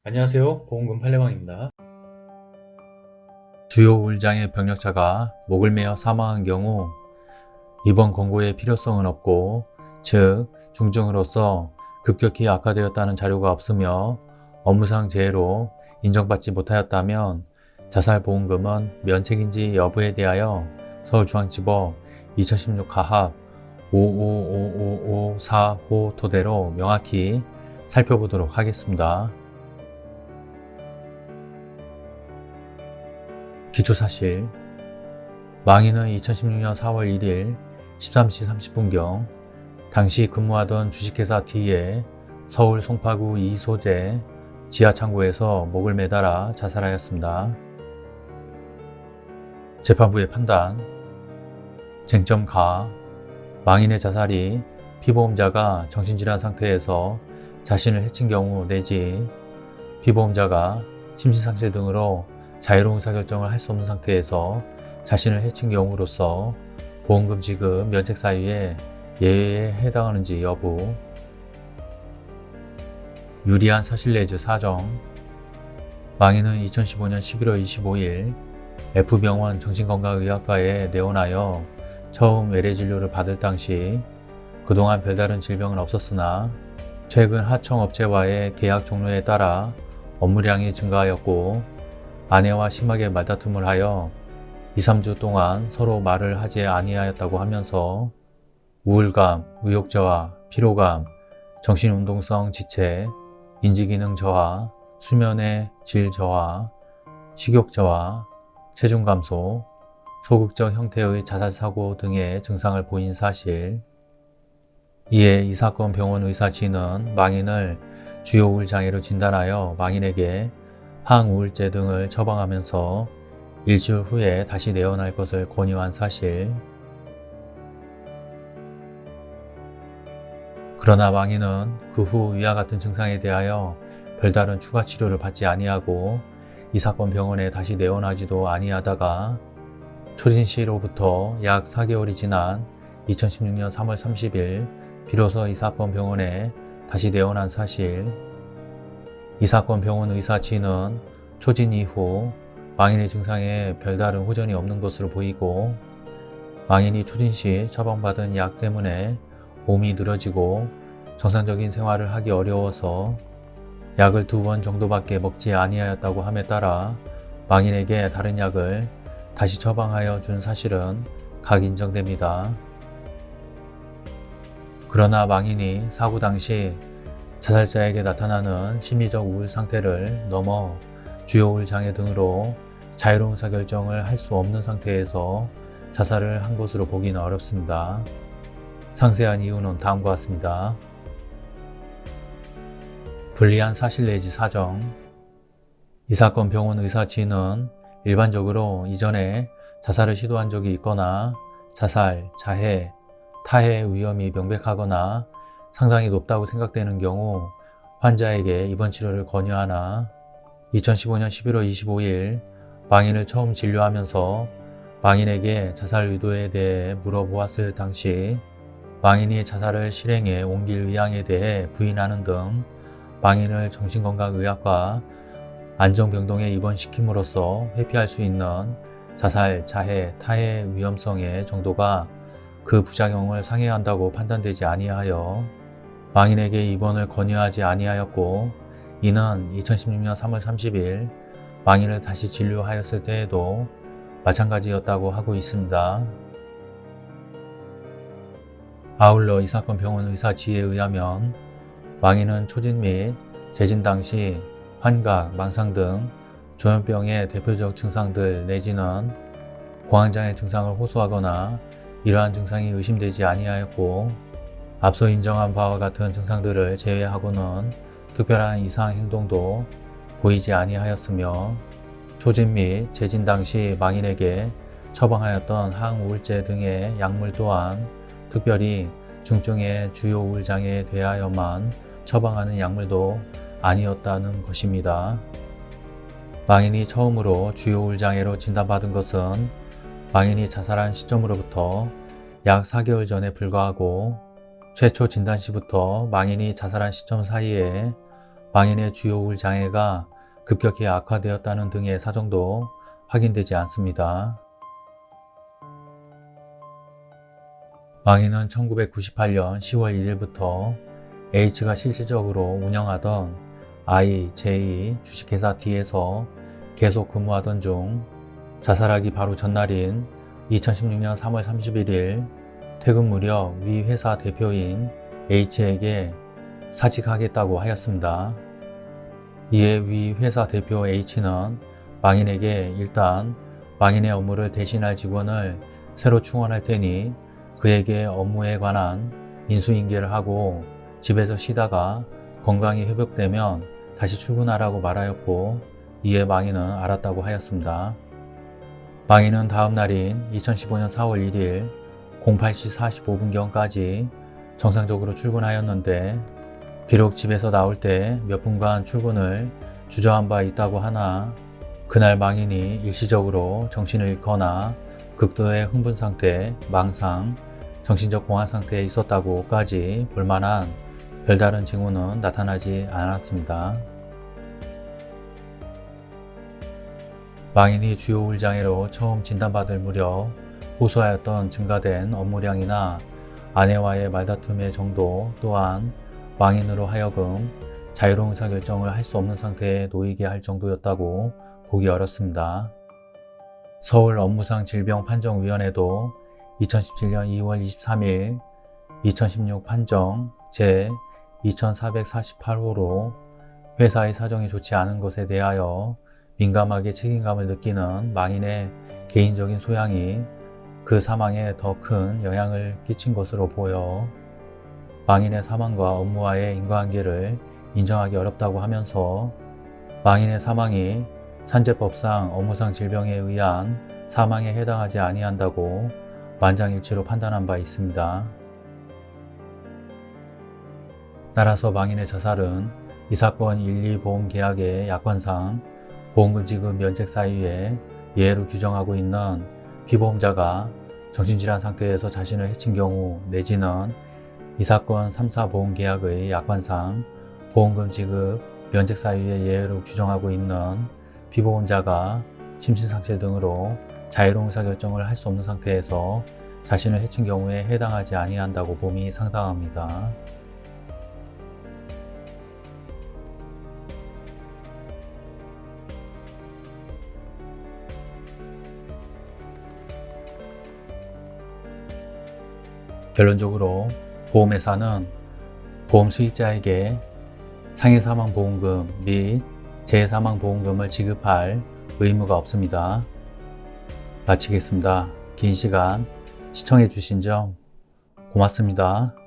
안녕하세요. 보험금 팔례방입니다. 주요 우울장애 병력자가 목을 메어 사망한 경우 입원 권고의 필요성은 없고, 즉 중증으로서 급격히 악화되었다는 자료가 없으며 업무상 재해로 인정받지 못하였다면 자살보험금은 면책인지 여부에 대하여 서울중앙지법 2016 가합 5555554호 토대로 명확히 살펴보도록 하겠습니다. 기초사실: 망인은 2016년 4월 1일 13시 30분경 당시 근무하던 주식회사 D의 서울 송파구 2소재 지하창고에서 목을 매달아 자살하였습니다. 재판부의 판단: 쟁점 가, 망인의 자살이 피보험자가 정신질환 상태에서 자신을 해친 경우 내지 피보험자가 심신상실 등으로 자유로운 의사결정을 할 수 없는 상태에서 자신을 해친 경우로서 보험금 지급 면책 사유의 예외에 해당하는지 여부. 유리한 사실 내지 사정: 망인은 2015년 11월 25일 F병원 정신건강의학과에 내원하여 처음 외래 진료를 받을 당시 그동안 별다른 질병은 없었으나 최근 하청업체와의 계약 종료에 따라 업무량이 증가하였고 아내와 심하게 말다툼을 하여 2-3주 동안 서로 말을 하지 아니하였다고 하면서 우울감, 의욕저하, 피로감, 정신운동성 지체, 인지기능 저하, 수면의 질 저하, 식욕 저하, 체중 감소, 소극적 형태의 자살사고 등의 증상을 보인 사실. 이에 이 사건 병원 의사 G는 망인을 주요 우울 장애로 진단하여 망인에게 항우울제 등을 처방하면서 일주일 후에 다시 내원할 것을 권유한 사실. 그러나 망인은 그 후 위와 같은 증상에 대하여 별다른 추가 치료를 받지 아니하고 이 사건 병원에 다시 내원하지도 아니하다가 초진시로부터 약 4개월이 지난 2016년 3월 30일 비로소 이 사건 병원에 다시 내원한 사실. 이 사건 병원 의사 G는 초진 이후 망인의 증상에 별다른 호전이 없는 것으로 보이고 망인이 초진 시 처방받은 약 때문에 몸이 늘어지고 정상적인 생활을 하기 어려워서 약을 2번 정도밖에 먹지 아니하였다고 함에 따라 망인에게 다른 약을 다시 처방하여 준 사실은 각인정됩니다. 그러나 망인이 사고 당시 자살자에게 나타나는 심리적 우울 상태를 넘어 주요 우울 장애 등으로 자유로운 의사결정을 할 수 없는 상태에서 자살을 한 것으로 보기는 어렵습니다. 상세한 이유는 다음과 같습니다. 불리한 사실 내지 사정: 이 사건 병원 의사 G는 일반적으로 이전에 자살을 시도한 적이 있거나 자살, 자해, 타해 위험이 명백하거나 상당히 높다고 생각되는 경우 환자에게 입원 치료를 권유하나 2015년 11월 25일 망인을 처음 진료하면서 망인에게 자살 의도에 대해 물어보았을 당시 망인이 자살을 실행에 옮길 의향에 대해 부인하는 등 망인을 정신건강의학과 안정병동에 입원시킴으로써 회피할 수 있는 자살, 자해, 타해 위험성의 정도가 그 부작용을 상회한다고 판단되지 아니하여 망인에게 입원을 권유하지 아니하였고, 이는 2016년 3월 30일 망인을 다시 진료하였을 때에도 마찬가지였다고 하고 있습니다. 아울러 이 사건 병원 의사 G에 의하면 망인은 초진 및 재진 당시 환각, 망상 등 조현병의 대표적 증상들 내지는 공황장애 증상을 호소하거나 이러한 증상이 의심되지 아니하였고 앞서 인정한 바와 같은 증상들을 제외하고는 특별한 이상 행동도 보이지 아니하였으며 초진 및 재진 당시 망인에게 처방하였던 항우울제 등의 약물 또한 특별히 중증의 주요 우울 장애에 대하여만 처방하는 약물도 아니었다는 것입니다. 망인이 처음으로 주요 우울 장애로 진단받은 것은 망인이 자살한 시점으로부터 약 4개월 전에 불과하고 최초 진단 시부터 망인이 자살한 시점 사이에 망인의 주요 우울 장애가 급격히 악화되었다는 등의 사정도 확인되지 않습니다. 망인은 1998년 10월 1일부터 H가 실질적으로 운영하던 IJ 주식회사 D에서 계속 근무하던 중 자살하기 바로 전날인 2016년 3월 31일 퇴근 무렵 위 회사 대표인 H에게 사직하겠다고 하였습니다. 이에 위 회사 대표 H는 망인에게 일단 망인의 업무를 대신할 직원을 새로 충원할 테니 그에게 업무에 관한 인수인계를 하고 집에서 쉬다가 건강이 회복되면 다시 출근하라고 말하였고, 이에 망인은 알았다고 하였습니다. 망인은 다음 날인 2015년 4월 1일 08시 45분경까지 정상적으로 출근하였는데, 비록 집에서 나올 때 몇 분간 출근을 주저한 바 있다고 하나 그날 망인이 일시적으로 정신을 잃거나 극도의 흥분 상태, 망상, 정신적 공황 상태에 있었다고까지 볼만한 별다른 징후는 나타나지 않았습니다. 망인이 주요 우울 장애로 처음 진단받을 무렵 호소하였던 증가된 업무량이나 아내와의 말다툼의 정도 또한 망인으로 하여금 자유로운 의사결정을 할 수 없는 상태에 놓이게 할 정도였다고 보기 어렵습니다. 서울 업무상 질병판정위원회도 2017년 2월 23일 2016 판정 제 2448호로 회사의 사정이 좋지 않은 것에 대하여 민감하게 책임감을 느끼는 망인의 개인적인 소양이 그 사망에 더 큰 영향을 끼친 것으로 보여 망인의 사망과 업무와의 인과관계를 인정하기 어렵다고 하면서 망인의 사망이 산재법상 업무상 질병에 의한 사망에 해당하지 아니한다고 만장일치로 판단한 바 있습니다. 따라서 망인의 자살은 이 사건 1,2보험계약의 약관상 보험금 지급 면책 사유에 예외로 규정하고 있는 피보험자가 정신질환 상태에서 자신을 해친 경우 내지는 이 사건 3,4보험계약의 약관상 보험금 지급 면책 사유에 예외로 규정하고 있는 피보험자가 심신상실 등으로 자유로운 의사결정을 할 수 없는 상태에서 자신을 해친 경우에 해당하지 아니한다고 봄이 상당합니다. 결론적으로 보험회사는 보험 수익자에게 상해사망보험금 및 재해사망보험금을 지급할 의무가 없습니다. 마치겠습니다. 긴 시간 시청해 주신 점 고맙습니다.